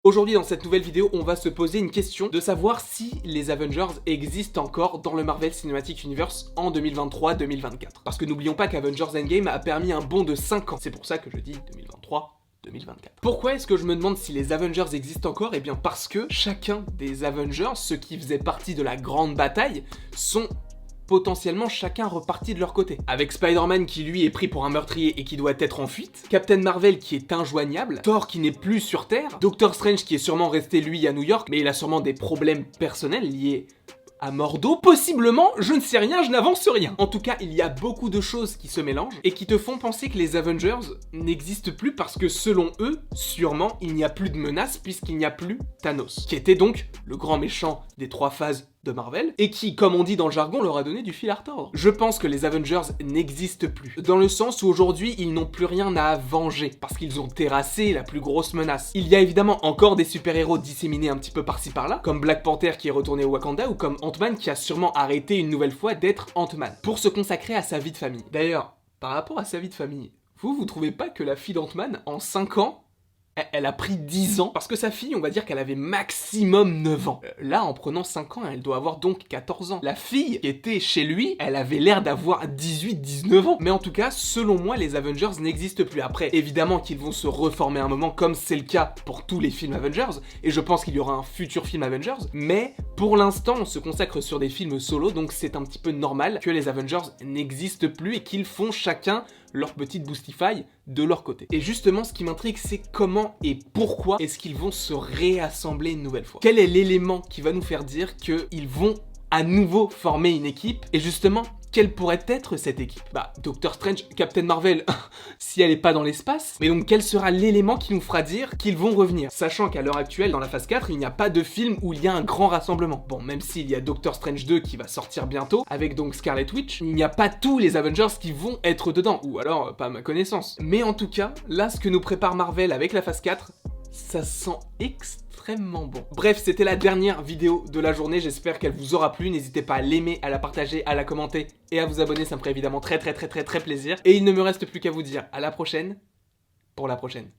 Aujourd'hui dans cette nouvelle vidéo, on va se poser une question de savoir si les Avengers existent encore dans le Marvel Cinematic Universe en 2023-2024. Parce que n'oublions pas qu'Avengers Endgame a permis un bond de 5 ans, c'est pour ça que je dis 2023-2024. Pourquoi est-ce que je me demande si les Avengers existent encore? Eh bien parce que chacun des Avengers, ceux qui faisaient partie de la grande bataille, sont potentiellement chacun reparti de leur côté. Avec Spider-Man qui lui est pris pour un meurtrier et qui doit être en fuite, Captain Marvel qui est injoignable, Thor qui n'est plus sur Terre, Doctor Strange qui est sûrement resté lui à New York, mais il a sûrement des problèmes personnels liés à Mordo, possiblement, je ne sais rien, je n'avance rien. En tout cas, il y a beaucoup de choses qui se mélangent et qui te font penser que les Avengers n'existent plus parce que selon eux, sûrement, il n'y a plus de menace puisqu'il n'y a plus Thanos, qui était donc le grand méchant des 3 phases de Marvel, et qui, comme on dit dans le jargon, leur a donné du fil à retordre. Je pense que les Avengers n'existent plus, dans le sens où aujourd'hui, ils n'ont plus rien à venger, parce qu'ils ont terrassé la plus grosse menace. Il y a évidemment encore des super-héros disséminés un petit peu par-ci par-là, comme Black Panther qui est retourné au Wakanda, ou comme Ant-Man qui a sûrement arrêté une nouvelle fois d'être Ant-Man, pour se consacrer à sa vie de famille. D'ailleurs, par rapport à sa vie de famille, vous trouvez pas que la fille d'Ant-Man, en 5 ans, elle a pris 10 ans, parce que sa fille, on va dire qu'elle avait maximum 9 ans. Là, en prenant 5 ans, elle doit avoir donc 14 ans. La fille qui était chez lui, elle avait l'air d'avoir 18-19 ans. Mais en tout cas, selon moi, les Avengers n'existent plus. Après, évidemment qu'ils vont se reformer un moment, comme c'est le cas pour tous les films Avengers, et je pense qu'il y aura un futur film Avengers, mais pour l'instant, on se consacre sur des films solo, donc c'est un petit peu normal que les Avengers n'existent plus et qu'ils font chacun leur petite boostify de leur côté. Et justement, ce qui m'intrigue, c'est comment et pourquoi est-ce qu'ils vont se réassembler une nouvelle fois. Quel est l'élément qui va nous faire dire qu'ils vont à nouveau former une équipe? Et justement, quelle pourrait être cette équipe? Bah, Doctor Strange, Captain Marvel, si elle est pas dans l'espace. Mais donc, quel sera l'élément qui nous fera dire qu'ils vont revenir? Sachant qu'à l'heure actuelle, dans la phase 4, il n'y a pas de film où il y a un grand rassemblement. Bon, même s'il y a Doctor Strange 2 qui va sortir bientôt, avec donc Scarlet Witch, il n'y a pas tous les Avengers qui vont être dedans. Ou alors, pas à ma connaissance. Mais en tout cas, là, ce que nous prépare Marvel avec la phase 4, ça sent extrêmement bon. Bref, c'était la dernière vidéo de la journée, j'espère qu'elle vous aura plu, n'hésitez pas à l'aimer, à la partager, à la commenter et à vous abonner, ça me ferait évidemment très plaisir. Et il ne me reste plus qu'à vous dire à la prochaine, pour la prochaine.